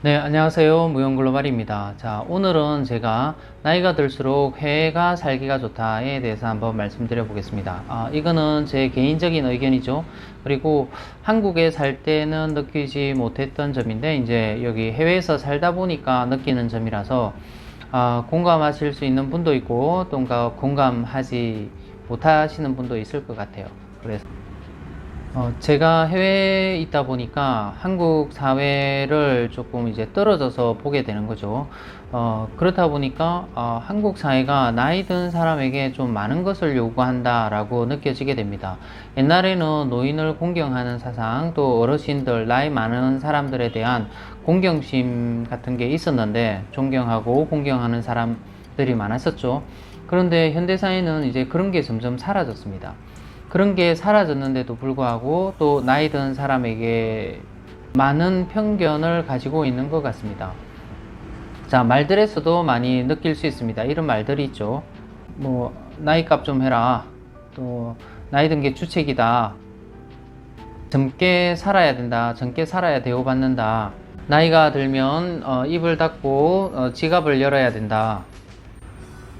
네, 안녕하세요. 무용글로벌입니다. 자, 오늘은 제가 나이가 들수록 해외가 살기가 좋다에 대해서 한번 말씀드려 보겠습니다. 이거는 제 개인적인 의견이죠. 그리고 한국에 살 때는 느끼지 못했던 점인데, 이제 여기 해외에서 살다 보니까 느끼는 점이라서, 공감하실 수 있는 분도 있고, 또 공감하지 못하시는 분도 있을 것 같아요. 그래서 제가 해외에 있다 보니까 한국 사회를 조금 이제 떨어져서 보게 되는 거죠. 그렇다 보니까 한국 사회가 나이 든 사람에게 좀 많은 것을 요구한다라고 느껴지게 됩니다. 옛날에는 노인을 공경하는 사상, 또 어르신들, 나이 많은 사람들에 대한 공경심 같은 게 있었는데, 존경하고 공경하는 사람들이 많았었죠. 그런데 현대사회는 이제 그런 게 점점 사라졌습니다. 그런 게 사라졌는데도 불구하고 또 나이 든 사람에게 많은 편견을 가지고 있는 것 같습니다. 자, 말들에서도 많이 느낄 수 있습니다. 이런 말들이 있죠. 뭐, 나이값 좀 해라. 또, 나이 든 게 주책이다. 젊게 살아야 된다. 젊게 살아야 대우받는다. 나이가 들면 입을 닫고 지갑을 열어야 된다.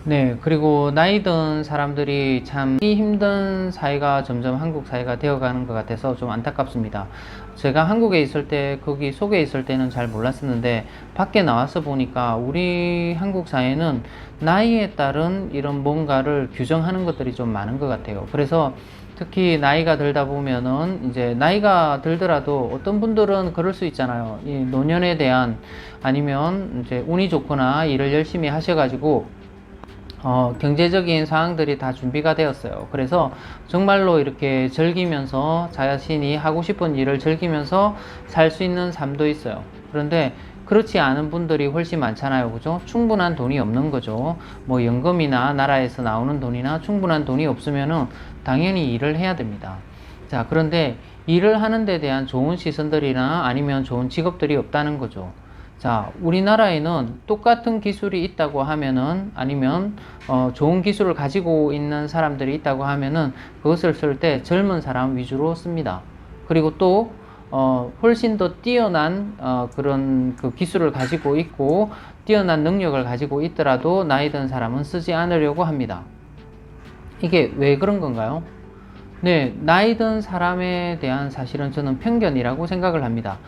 네, 그리고 나이 든 사람들이 참 힘든 사회가 점점 한국 사회가 되어가는 것 같아서 좀 안타깝습니다. 제가 한국에 있을 때, 거기 속에 있을 때는 잘 몰랐었는데, 밖에 나와서 보니까 우리 한국 사회는 나이에 따른 이런 뭔가를 규정하는 것들이 좀 많은 것 같아요. 그래서 특히 나이가 들다 보면은, 이제 나이가 들더라도 어떤 분들은 그럴 수 있잖아요. 이 노년에 대한, 아니면 이제 운이 좋거나 일을 열심히 하셔가지고, 경제적인 사항들이 다 준비가 되었어요. 그래서 정말로 이렇게 즐기면서 자신이 하고 싶은 일을 즐기면서 살 수 있는 삶도 있어요. 그런데 그렇지 않은 분들이 훨씬 많잖아요. 그죠? 충분한 돈이 없는 거죠. 뭐 연금이나 나라에서 나오는 돈이나 충분한 돈이 없으면은 당연히 일을 해야 됩니다. 자, 그런데 일을 하는 데 대한 좋은 시선들이나 아니면 좋은 직업들이 없다는 거죠. 자, 우리나라에는 똑같은 기술이 있다고 하면은, 아니면 좋은 기술을 가지고 있는 사람들이 있다고 하면은 그것을 쓸 때 젊은 사람 위주로 씁니다. 그리고 또 훨씬 더 뛰어난 그런 그 기술을 가지고 있고 뛰어난 능력을 가지고 있더라도 나이 든 사람은 쓰지 않으려고 합니다. 이게 왜 그런 건가요? 네, 나이 든 사람에 대한 사실은 저는 편견이라고 생각을 합니다.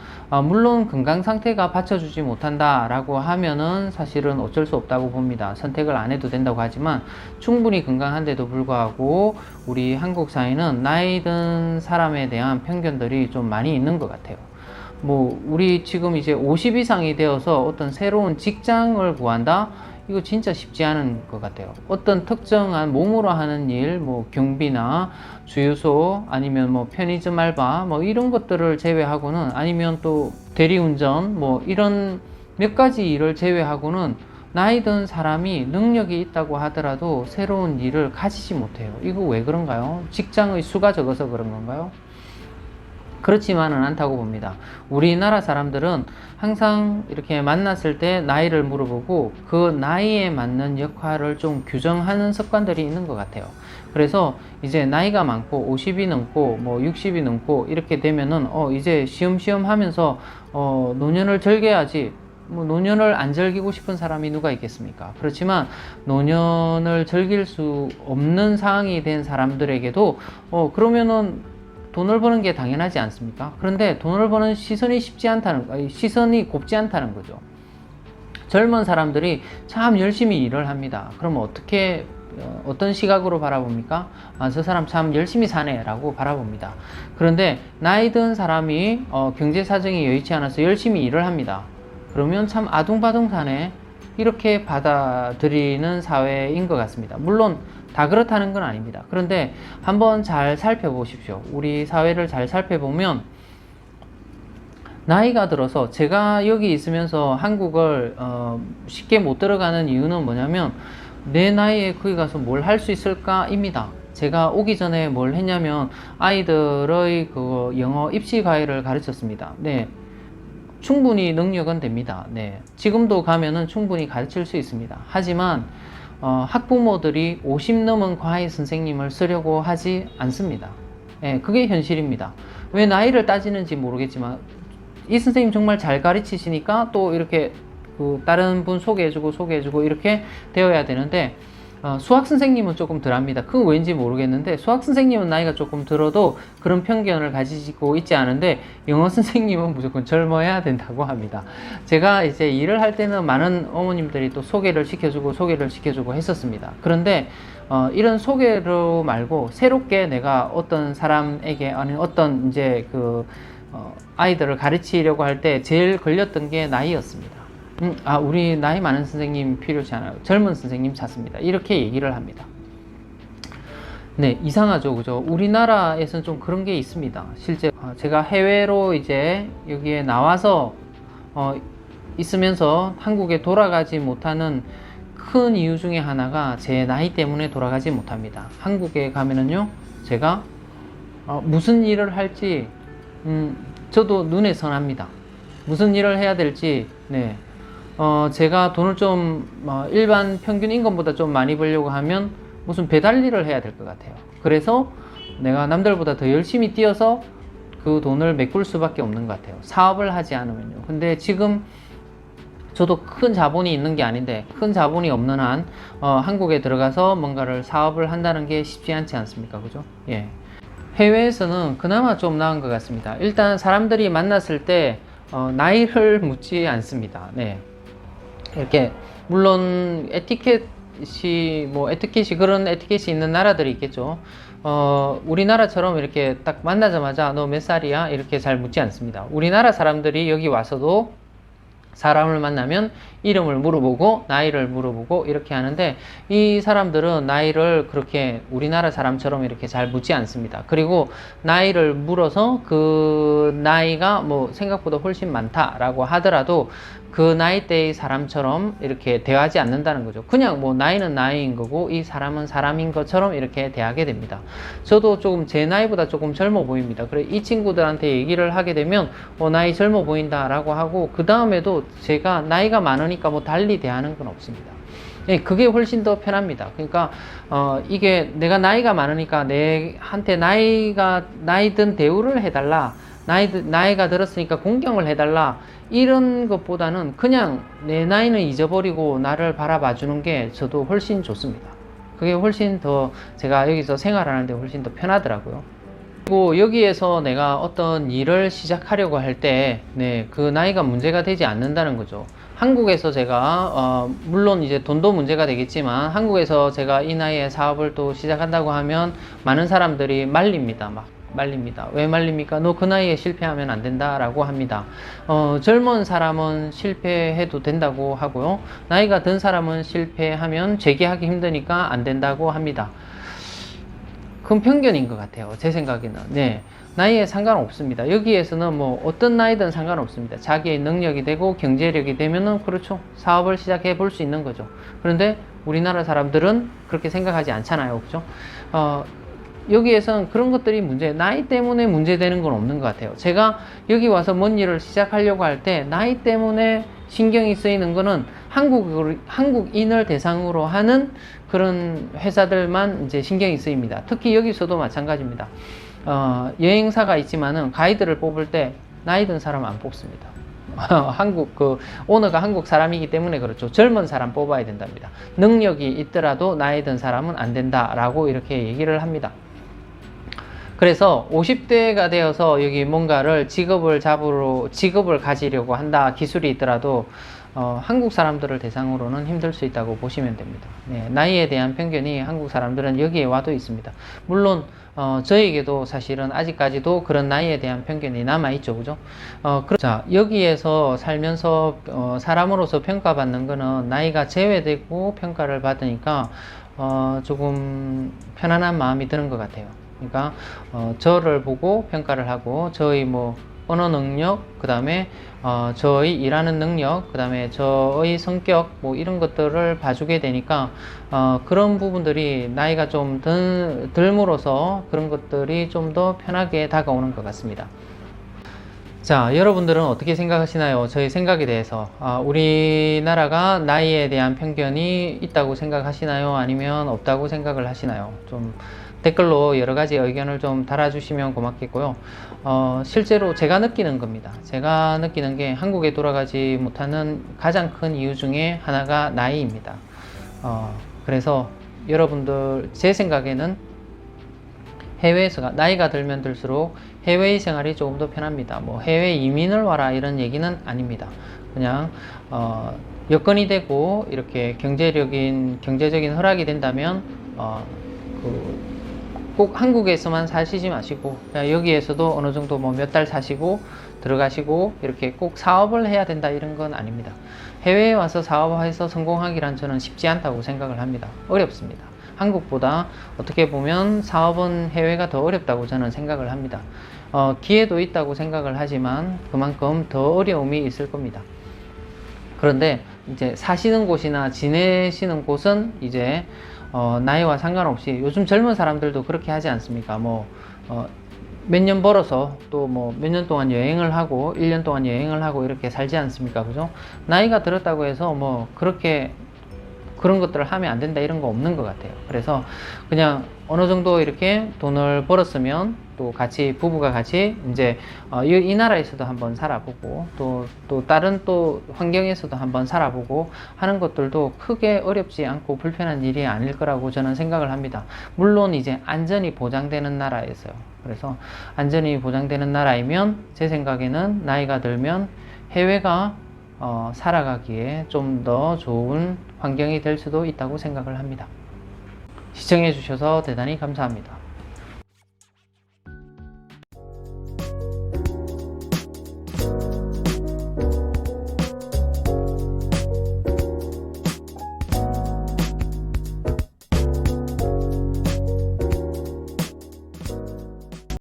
물론 건강 상태가 받쳐주지 못한다라고 하면은 사실은 어쩔 수 없다고 봅니다. 선택을 안 해도 된다고 하지만 충분히 건강한데도 불구하고 우리 한국 사회는 나이 든 사람에 대한 편견들이 좀 많이 있는 것 같아요. 뭐 우리 지금 이제 50 이상이 되어서 어떤 새로운 직장을 구한다? 이거 진짜 쉽지 않은 것 같아요. 어떤 특정한 몸으로 하는 일, 뭐 경비나 주유소, 아니면 뭐 편의점 알바, 뭐 이런 것들을 제외하고는, 아니면 또 대리운전, 뭐 이런 몇 가지 일을 제외하고는 나이 든 사람이 능력이 있다고 하더라도 새로운 일을 가지지 못해요. 이거 왜 그런가요? 직장의 수가 적어서 그런 건가요? 그렇지만은 않다고 봅니다. 우리나라 사람들은 항상 이렇게 만났을 때 나이를 물어보고 그 나이에 맞는 역할을 좀 규정하는 습관들이 있는 것 같아요. 그래서 이제 나이가 많고 50이 넘고 뭐 60이 넘고 이렇게 되면은 이제 시험시험 하면서 노년을 즐겨야지. 뭐 노년을 안 즐기고 싶은 사람이 누가 있겠습니까? 그렇지만 노년을 즐길 수 없는 상황이 된 사람들에게도 그러면은 돈을 버는 게 당연하지 않습니까? 그런데 돈을 버는 시선이 곱지 않다는 거죠. 젊은 사람들이 참 열심히 일을 합니다. 그러면 어떤 시각으로 바라봅니까? 저 사람 참 열심히 사네 라고 바라봅니다. 그런데 나이 든 사람이 경제 사정이 여의치 않아서 열심히 일을 합니다. 그러면 참 아둥바둥 사네, 이렇게 받아들이는 사회인 것 같습니다. 물론 다 그렇다는 건 아닙니다. 그런데 한번 잘 살펴보십시오. 우리 사회를 잘 살펴보면 나이가 들어서, 제가 여기 있으면서 한국을 쉽게 못 들어가는 이유는 뭐냐면 내 나이에 거기 가서 뭘 할 수 있을까 입니다. 제가 오기 전에 뭘 했냐면 아이들의 그 영어 입시 과외를 가르쳤습니다. 네, 충분히 능력은 됩니다. 네, 지금도 가면은 충분히 가르칠 수 있습니다. 하지만 학부모들이 50 넘은 과외 선생님을 쓰려고 하지 않습니다. 예, 그게 현실입니다. 왜 나이를 따지는지 모르겠지만 이 선생님 정말 잘 가르치시니까 또 이렇게 다른 분 소개해주고 이렇게 되어야 되는데, 수학 선생님은 조금 덜합니다. 그건 왠지 모르겠는데 수학 선생님은 나이가 조금 들어도 그런 편견을 가지고 있지 않은데, 영어 선생님은 무조건 젊어야 된다고 합니다. 제가 이제 일을 할 때는 많은 어머님들이 또 소개를 시켜주고 했었습니다. 그런데 이런 소개로 말고 새롭게 내가 어떤 사람에게, 아니 어떤 이제 아이들을 가르치려고 할 때 제일 걸렸던 게 나이였습니다. 우리 나이 많은 선생님 필요치 않아요. 젊은 선생님 찾습니다. 이렇게 얘기를 합니다. 네, 이상하죠, 그죠? 우리나라에서는 좀 그런 게 있습니다. 실제 제가 해외로 이제 여기에 나와서 있으면서 한국에 돌아가지 못하는 큰 이유 중에 하나가 제 나이 때문에 돌아가지 못합니다. 한국에 가면은요, 제가 무슨 일을 할지 저도 눈에 선합니다. 무슨 일을 해야 될지. 네, 제가 돈을 좀 일반 평균 임금보다 좀 많이 벌려고 하면 무슨 배달 일을 해야 될 것 같아요. 그래서 내가 남들보다 더 열심히 뛰어서 그 돈을 메꿀 수밖에 없는 것 같아요. 사업을 하지 않으면요. 근데 지금 저도 큰 자본이 있는 게 아닌데, 큰 자본이 없는 한 한국에 들어가서 뭔가를 사업을 한다는 게 쉽지 않지 않습니까? 그죠? 예. 해외에서는 그나마 좀 나은 것 같습니다. 일단 사람들이 만났을 때 나이를 묻지 않습니다. 네. 이렇게 물론 그런 에티켓이 있는 나라들이 있겠죠. 우리나라처럼 이렇게 딱 만나자마자 너 몇 살이야? 이렇게 잘 묻지 않습니다. 우리나라 사람들이 여기 와서도 사람을 만나면 이름을 물어보고 나이를 물어보고 이렇게 하는데, 이 사람들은 나이를 그렇게 우리나라 사람처럼 이렇게 잘 묻지 않습니다. 그리고 나이를 물어서 그 나이가 뭐 생각보다 훨씬 많다라고 하더라도 그 나이대의 사람처럼 이렇게 대하지 않는다는 거죠. 그냥 뭐 나이는 나이인 거고 이 사람은 사람인 것처럼 이렇게 대하게 됩니다. 저도 조금 제 나이보다 조금 젊어 보입니다. 그래 이 친구들한테 얘기를 하게 되면 나이 젊어 보인다 라고 하고, 그 다음에도 제가 나이가 많으니까 뭐 달리 대하는 건 없습니다. 네, 그게 훨씬 더 편합니다. 그러니까 이게 내가 나이가 많으니까 내한테 나이든 대우를 해달라, 나이가 들었으니까 공경을 해달라, 이런 것보다는 그냥 내 나이는 잊어버리고 나를 바라봐 주는 게 저도 훨씬 좋습니다. 그게 훨씬 더 제가 여기서 생활하는데 훨씬 더 편하더라고요. 그리고 여기에서 내가 어떤 일을 시작하려고 할 때, 네, 그 나이가 문제가 되지 않는다는 거죠. 한국에서 제가 물론 이제 돈도 문제가 되겠지만, 한국에서 제가 이 나이에 사업을 또 시작한다고 하면 많은 사람들이 말립니다. 왜 말립니까? 너 그 나이에 실패하면 안 된다 라고 합니다. 젊은 사람은 실패해도 된다고 하고요, 나이가 든 사람은 실패하면 재기하기 힘드니까 안 된다고 합니다. 그건 편견인 것 같아요, 제 생각에는. 네, 나이에 상관없습니다. 여기에서는 뭐 어떤 나이든 상관없습니다. 자기의 능력이 되고 경제력이 되면은 그렇죠, 사업을 시작해 볼 수 있는 거죠. 그런데 우리나라 사람들은 그렇게 생각하지 않잖아요, 그죠? 여기에서는 그런 것들이 나이 때문에 문제되는 건 없는 것 같아요. 제가 여기 와서 뭔 일을 시작하려고 할 때 나이 때문에 신경이 쓰이는 거는 한국인을 대상으로 하는 그런 회사들만 이제 신경이 쓰입니다. 특히 여기서도 마찬가지입니다. 여행사가 있지만은 가이드를 뽑을 때 나이 든 사람 안 뽑습니다. 오너가 한국 사람이기 때문에 그렇죠. 젊은 사람 뽑아야 된답니다. 능력이 있더라도 나이 든 사람은 안 된다라고 이렇게 얘기를 합니다. 그래서 50대가 되어서 여기 뭔가를 직업을 가지려고 한다, 기술이 있더라도 한국 사람들을 대상으로는 힘들 수 있다고 보시면 됩니다. 네, 나이에 대한 편견이 한국 사람들은 여기에 와도 있습니다. 물론 저에게도 사실은 아직까지도 그런 나이에 대한 편견이 남아있죠, 그죠? 자, 여기에서 살면서 사람으로서 평가받는 거는 나이가 제외되고 평가를 받으니까 조금 편안한 마음이 드는 것 같아요. 그러니까 저를 보고 평가를 하고, 저의 뭐 언어 능력, 그 다음에 저의 일하는 능력, 그 다음에 저의 성격, 뭐 이런 것들을 봐주게 되니까 그런 부분들이 나이가 좀 덜므로써 그런 것들이 좀 더 편하게 다가오는 것 같습니다. 자, 여러분들은 어떻게 생각하시나요? 저희 생각에 대해서. 우리나라가 나이에 대한 편견이 있다고 생각하시나요? 아니면 없다고 생각을 하시나요? 좀 댓글로 여러 가지 의견을 좀 달아주시면 고맙겠고요. 실제로 제가 느끼는 겁니다. 제가 느끼는 게 한국에 돌아가지 못하는 가장 큰 이유 중에 하나가 나이입니다. 그래서 여러분들, 제 생각에는 해외에서 나이가 들면 들수록 해외 생활이 조금 더 편합니다. 뭐 해외 이민을 와라 이런 얘기는 아닙니다. 그냥 여건이 되고 이렇게 경제적인 허락이 된다면 꼭 한국에서만 사시지 마시고 여기에서도 어느 정도 뭐 몇 달 사시고 들어가시고 이렇게 꼭 사업을 해야 된다 이런 건 아닙니다. 해외에 와서 사업해서 성공하기란 저는 쉽지 않다고 생각을 합니다. 어렵습니다. 한국보다 어떻게 보면 사업은 해외가 더 어렵다고 저는 생각을 합니다. 기회도 있다고 생각을 하지만 그만큼 더 어려움이 있을 겁니다. 그런데 이제 사시는 곳이나 지내시는 곳은 이제 나이와 상관없이 요즘 젊은 사람들도 그렇게 하지 않습니까? 몇 년 벌어서 또 뭐 몇 년 동안 여행을 하고 1년 동안 여행을 하고 이렇게 살지 않습니까? 그죠? 나이가 들었다고 해서 뭐 그렇게 그런 것들을 하면 안 된다 이런 거 없는 것 같아요. 그래서 그냥 어느 정도 이렇게 돈을 벌었으면 또 같이 부부가 같이 이제 이 나라에서도 한번 살아보고 또 다른 또 환경에서도 한번 살아보고 하는 것들도 크게 어렵지 않고 불편한 일이 아닐 거라고 저는 생각을 합니다. 물론 이제 안전이 보장되는 나라에서요. 그래서 안전이 보장되는 나라이면 제 생각에는 나이가 들면 해외가 살아가기에 좀 더 좋은 환경이 될 수도 있다고 생각을 합니다. 시청해 주셔서 대단히 감사합니다.